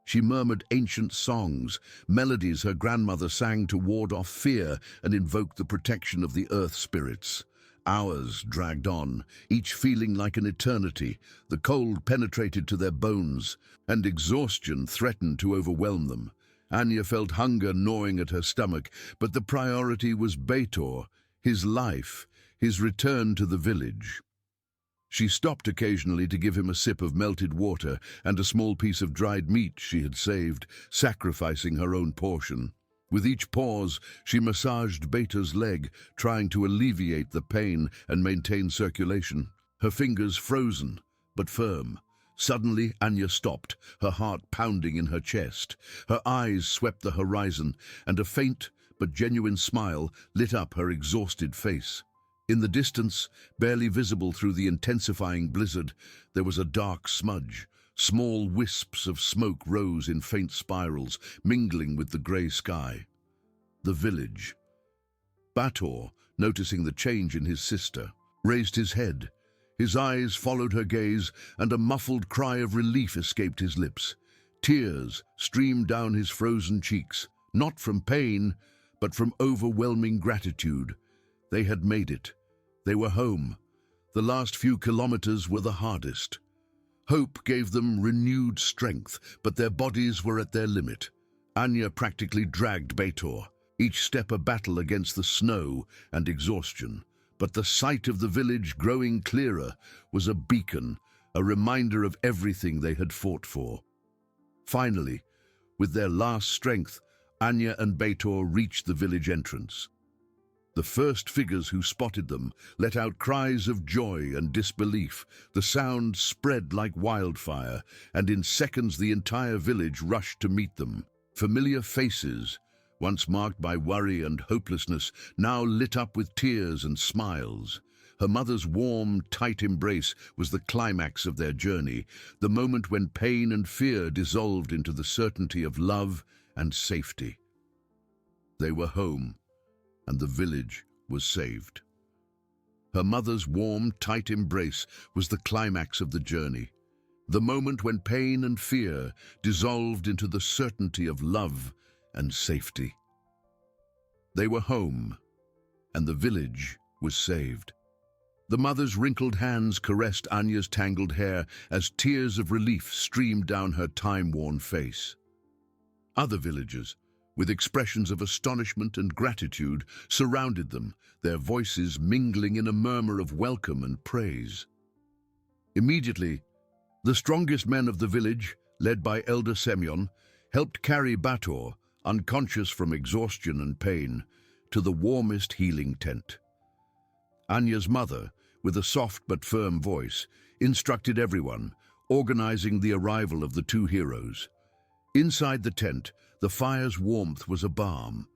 She murmured ancient songs, melodies her grandmother sang to ward off fear and invoke the protection of the earth spirits. Hours dragged on, each feeling like an eternity. The cold penetrated to their bones, and exhaustion threatened to overwhelm them. Anya felt hunger gnawing at her stomach, but the priority was Betor, his life, his return to the village. She stopped occasionally to give him a sip of melted water and a small piece of dried meat she had saved, sacrificing her own portion. With each pause, she massaged Beta's leg, trying to alleviate the pain and maintain circulation. Her fingers frozen, but firm. Suddenly, Anya stopped, her heart pounding in her chest. Her eyes swept the horizon, and a faint but genuine smile lit up her exhausted face. In the distance, barely visible through the intensifying blizzard, there was a dark smudge. Small wisps of smoke rose in faint spirals, mingling with the grey sky. The village. Bator, noticing the change in his sister, raised his head. His eyes followed her gaze, and a muffled cry of relief escaped his lips. Tears streamed down his frozen cheeks, not from pain, but from overwhelming gratitude. They had made it. They were home. The last few kilometers were the hardest. Hope gave them renewed strength, but their bodies were at their limit. Anya practically dragged Bator, each step a battle against the snow and exhaustion. But the sight of the village growing clearer was a beacon, a reminder of everything they had fought for. Finally, with their last strength, Anya and Bator reached the village entrance. The first figures who spotted them let out cries of joy and disbelief. The sound spread like wildfire, and in seconds the entire village rushed to meet them. Familiar faces, once marked by worry and hopelessness, now lit up with tears and smiles. Her mother's warm, tight embrace was the climax of their journey, the moment when pain and fear dissolved into the certainty of love and safety. They were home, and the village was saved. Her mother's warm, tight embrace was the climax of the journey, the moment when pain and fear dissolved into the certainty of love and safety. They were home, and the village was saved. The mother's wrinkled hands caressed Anya's tangled hair as tears of relief streamed down her time-worn face. Other villagers, with expressions of astonishment and gratitude, surrounded them, their voices mingling in a murmur of welcome and praise. Immediately, the strongest men of the village, led by Elder Semyon, helped carry Bator, unconscious from exhaustion and pain, to the warmest healing tent. Anya's mother, with a soft but firm voice, instructed everyone, organizing the arrival of the two heroes. Inside the tent, the fire's warmth was a balm.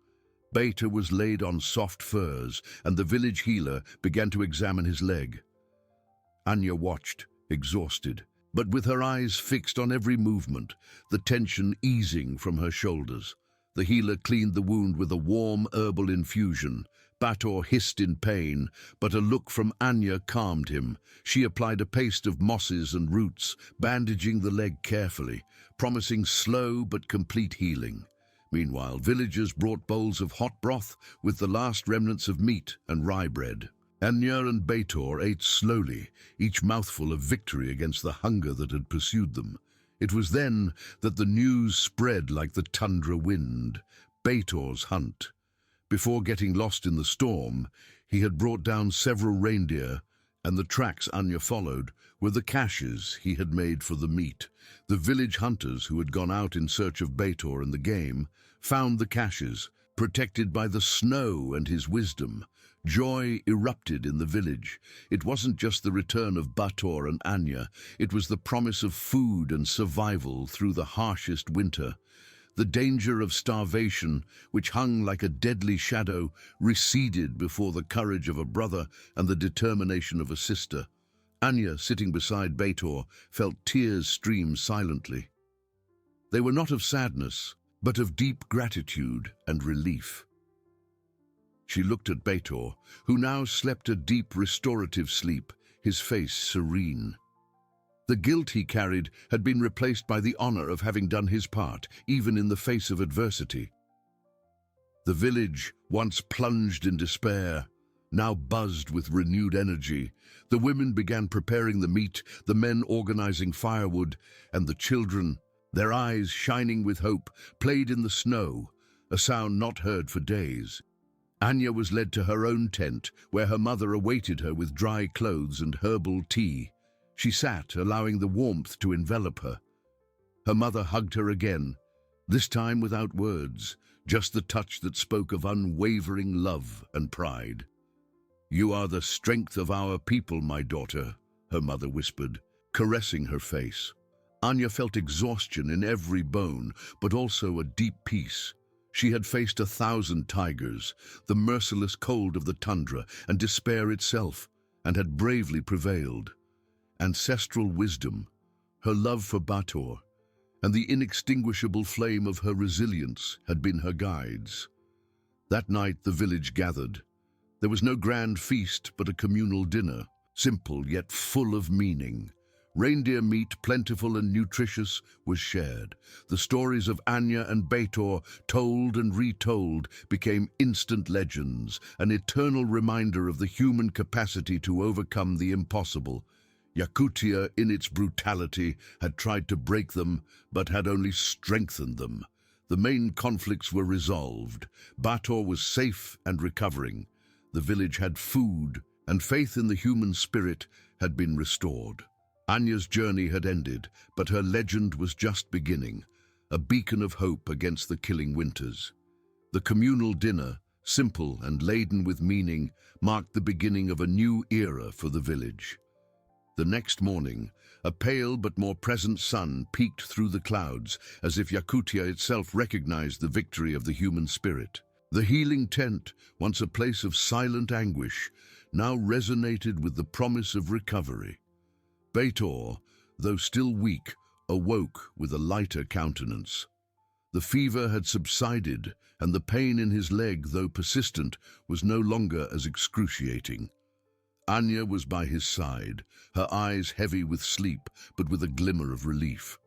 Beta was laid on soft furs, and the village healer began to examine his leg. Anya watched, exhausted, but with her eyes fixed on every movement, the tension easing from her shoulders. The healer cleaned the wound with a warm herbal infusion. Bator hissed in pain, but a look from Anya calmed him. She applied a paste of mosses and roots, bandaging the leg carefully, promising slow but complete healing. Meanwhile, villagers brought bowls of hot broth with the last remnants of meat and rye bread. Anya and Bator ate slowly, each mouthful of victory against the hunger that had pursued them. It was then that the news spread like the tundra wind. Bator's hunt. Before getting lost in the storm, he had brought down several reindeer, and the tracks Anya followed were the caches he had made for the meat. The village hunters who had gone out in search of Bator and the game found the caches, protected by the snow and his wisdom. Joy erupted in the village. It wasn't just the return of Bator and Anya, it was the promise of food and survival through the harshest winter. The danger of starvation, which hung like a deadly shadow, receded before the courage of a brother and the determination of a sister. Anya, sitting beside Bator, felt tears stream silently. They were not of sadness, but of deep gratitude and relief. She looked at Bator, who now slept a deep restorative sleep, his face serene. The guilt he carried had been replaced by the honor of having done his part, even in the face of adversity. The village, once plunged in despair, now buzzed with renewed energy. The women began preparing the meat, the men organizing firewood, and the children, their eyes shining with hope, played in the snow, a sound not heard for days. Anya was led to her own tent, where her mother awaited her with dry clothes and herbal tea. She sat, allowing the warmth to envelop her. Her mother hugged her again, this time without words, just the touch that spoke of unwavering love and pride. "You are the strength of our people, my daughter," her mother whispered, caressing her face. Anya felt exhaustion in every bone, but also a deep peace. She had faced 1,000 tigers, the merciless cold of the tundra and despair itself, and had bravely prevailed. Ancestral wisdom, her love for Bator, and the inextinguishable flame of her resilience had been her guides. That night the village gathered. There was no grand feast, but a communal dinner, simple yet full of meaning. Reindeer meat, plentiful and nutritious, was shared. The stories of Anya and Bator, told and retold, became instant legends, an eternal reminder of the human capacity to overcome the impossible. Yakutia, in its brutality, had tried to break them, but had only strengthened them. The main conflicts were resolved. Bator was safe and recovering. The village had food, and faith in the human spirit had been restored. Anya's journey had ended, but her legend was just beginning, a beacon of hope against the killing winters. The communal dinner, simple and laden with meaning, marked the beginning of a new era for the village. The next morning, a pale but more present sun peeked through the clouds, as if Yakutia itself recognized the victory of the human spirit. The healing tent, once a place of silent anguish, now resonated with the promise of recovery. Bator, though still weak, awoke with a lighter countenance. The fever had subsided, and the pain in his leg, though persistent, was no longer as excruciating. Anya was by his side, her eyes heavy with sleep, but with a glimmer of relief.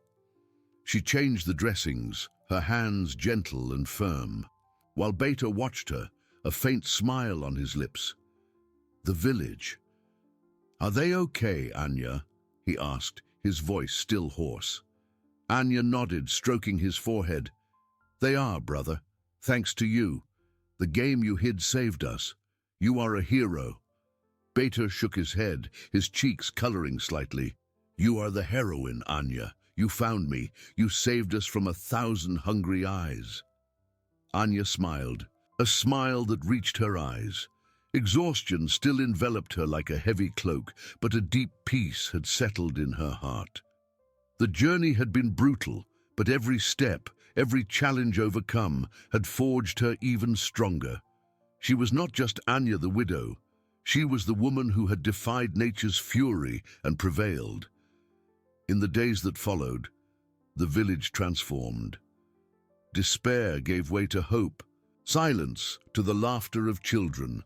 She changed the dressings, her hands gentle and firm. While Bator watched her, a faint smile on his lips. "The village. Are they okay, Anya?" he asked, his voice still hoarse. Anya nodded, stroking his forehead. "They are, brother. Thanks to you. The game you hid saved us. You are a hero." Bator shook his head, his cheeks coloring slightly. "You are the heroine, Anya. You found me. You saved us from 1,000 hungry eyes." Anya smiled, a smile that reached her eyes. Exhaustion still enveloped her like a heavy cloak, but a deep peace had settled in her heart. The journey had been brutal, but every step, every challenge overcome, had forged her even stronger. She was not just Anya the widow. She was the woman who had defied nature's fury and prevailed. In the days that followed, the village transformed. Despair gave way to hope, silence to the laughter of children.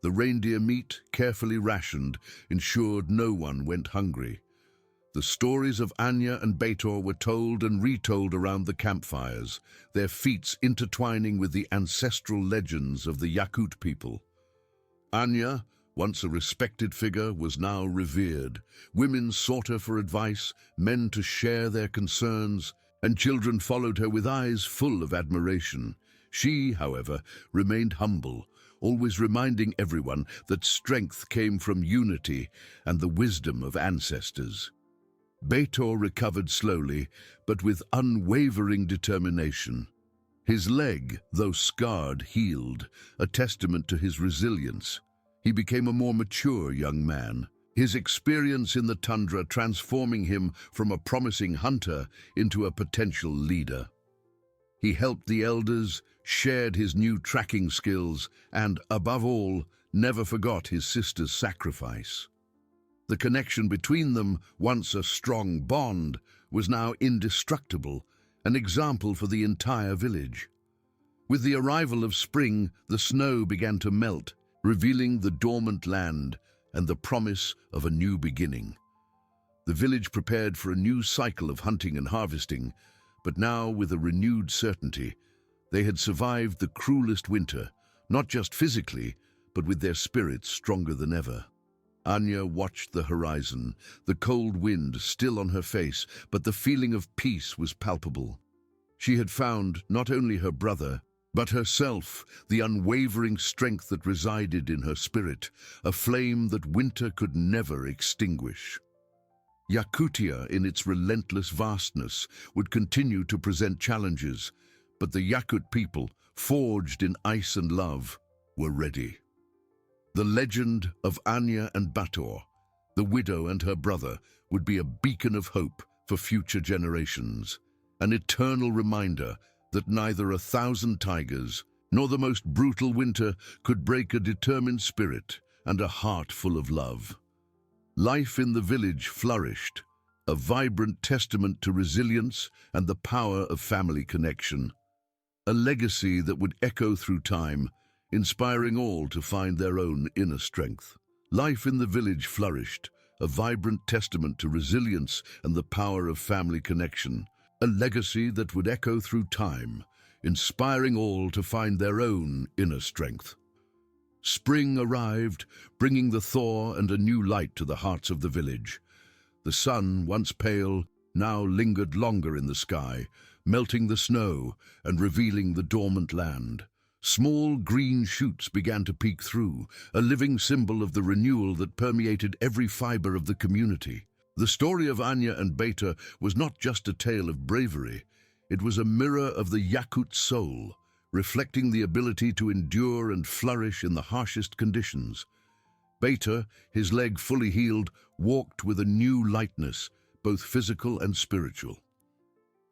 The reindeer meat, carefully rationed, ensured no one went hungry. The stories of Anya and Bator were told and retold around the campfires, their feats intertwining with the ancestral legends of the Yakut people. Anya, once a respected figure, was now revered. Women sought her for advice, men to share their concerns, and children followed her with eyes full of admiration. She, however, remained humble, always reminding everyone that strength came from unity and the wisdom of ancestors. Bator recovered slowly, but with unwavering determination. His leg, though scarred, healed, a testament to his resilience. He became a more mature young man, his experience in the tundra transforming him from a promising hunter into a potential leader. He helped the elders, shared his new tracking skills, and, above all, never forgot his sister's sacrifice. The connection between them, once a strong bond, was now indestructible, an example for the entire village. With the arrival of spring, the snow began to melt, revealing the dormant land and the promise of a new beginning. The village prepared for a new cycle of hunting and harvesting, but now, with a renewed certainty, they had survived the cruelest winter, not just physically, but with their spirits stronger than ever. Anya watched the horizon, the cold wind still on her face, but the feeling of peace was palpable. She had found not only her brother, But herself, the unwavering strength that resided in her spirit, a flame that winter could never extinguish. Yakutia, in its relentless vastness, would continue to present challenges, but the Yakut people, forged in ice and love, were ready. The legend of Anya and Bator, the widow and her brother, would be a beacon of hope for future generations, an eternal reminder that neither 1,000 tigers nor the most brutal winter could break a determined spirit and a heart full of love. Life in the village flourished, a vibrant testament to resilience and the power of family connection, a legacy that would echo through time, inspiring all to find their own inner strength. Life in the village flourished, a vibrant testament to resilience and the power of family connection, a legacy that would echo through time, inspiring all to find their own inner strength. Spring arrived, bringing the thaw and a new light to the hearts of the village. The sun, once pale, now lingered longer in the sky, melting the snow and revealing the dormant land. Small green shoots began to peek through, a living symbol of the renewal that permeated every fiber of the community. The story of Anya and Beta was not just a tale of bravery, it was a mirror of the Yakut soul, reflecting the ability to endure and flourish in the harshest conditions. Beta, his leg fully healed, walked with a new lightness, both physical and spiritual.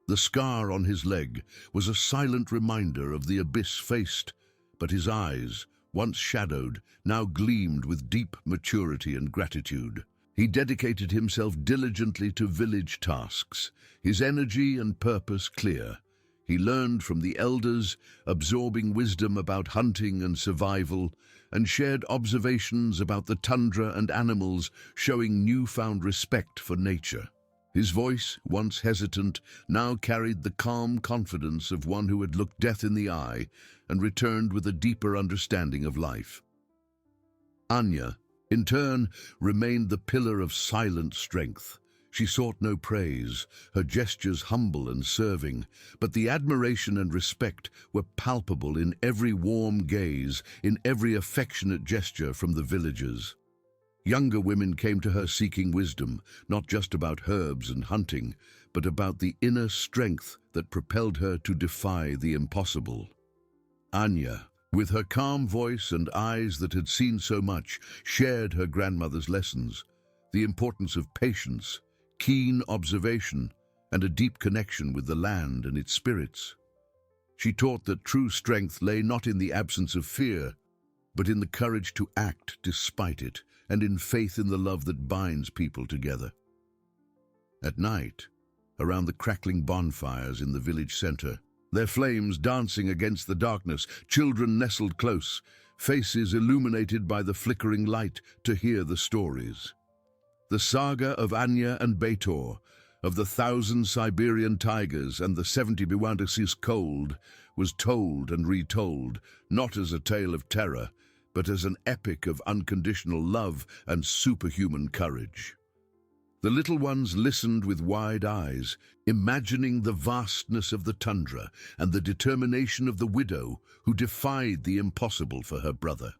The scar on his leg was a silent reminder of the abyss faced, but his eyes, once shadowed, now gleamed with deep maturity and gratitude. He dedicated himself diligently to village tasks, his energy and purpose clear. He learned from the elders, absorbing wisdom about hunting and survival, and shared observations about the tundra and animals, showing newfound respect for nature. His voice, once hesitant, now carried the calm confidence of one who had looked death in the eye and returned with a deeper understanding of life. Anya, in turn, remained the pillar of silent strength. She sought no praise, her gestures humble and serving, but the admiration and respect were palpable in every warm gaze, in every affectionate gesture from the villagers. Younger women came to her seeking wisdom, not just about herbs and hunting, but about the inner strength that propelled her to defy the impossible. Anya, with her calm voice and eyes that had seen so much, shared her grandmother's lessons, the importance of patience, keen observation, and a deep connection with the land and its spirits. She taught that true strength lay not in the absence of fear, but in the courage to act despite it, and in faith in the love that binds people together. At night, around the crackling bonfires in the village center, their flames dancing against the darkness, children nestled close, faces illuminated by the flickering light to hear the stories. The saga of Anya and Bator, of the 1,000 Siberian tigers and the 70 Biwandasis cold, was told and retold, not as a tale of terror, but as an epic of unconditional love and superhuman courage. The little ones listened with wide eyes, imagining the vastness of the tundra and the determination of the widow who defied the impossible for her brother.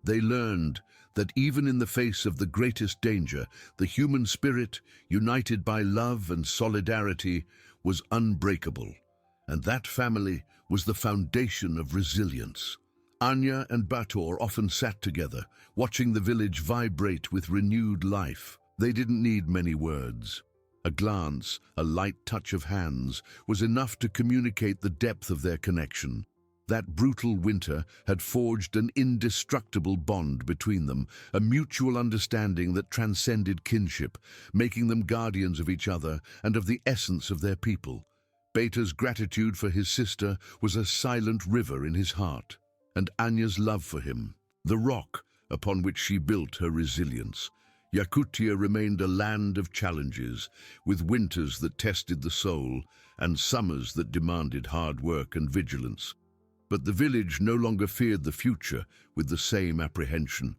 They learned that even in the face of the greatest danger, the human spirit, united by love and solidarity, was unbreakable, and that family was the foundation of resilience. Anya and Bator often sat together, watching the village vibrate with renewed life. They didn't need many words. A glance, a light touch of hands, was enough to communicate the depth of their connection. That brutal winter had forged an indestructible bond between them, a mutual understanding that transcended kinship, making them guardians of each other and of the essence of their people. Beta's gratitude for his sister was a silent river in his heart, and Anya's love for him, the rock upon which she built her resilience. Yakutia remained a land of challenges, with winters that tested the soul and summers that demanded hard work and vigilance. But the village no longer feared the future with the same apprehension.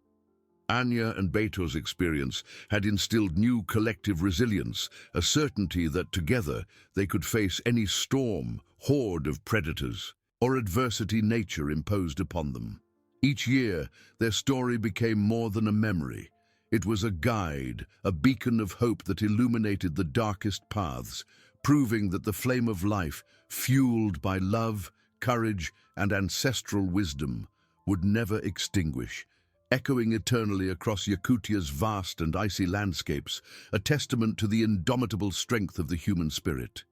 Anya and Bator's experience had instilled new collective resilience, a certainty that together they could face any storm, horde of predators. or adversity nature imposed upon them. Each year, their story became more than a memory. It was a guide, a beacon of hope that illuminated the darkest paths, proving that the flame of life, fueled by love, courage, and ancestral wisdom, would never extinguish, echoing eternally across Yakutia's vast and icy landscapes, a testament to the indomitable strength of the human spirit.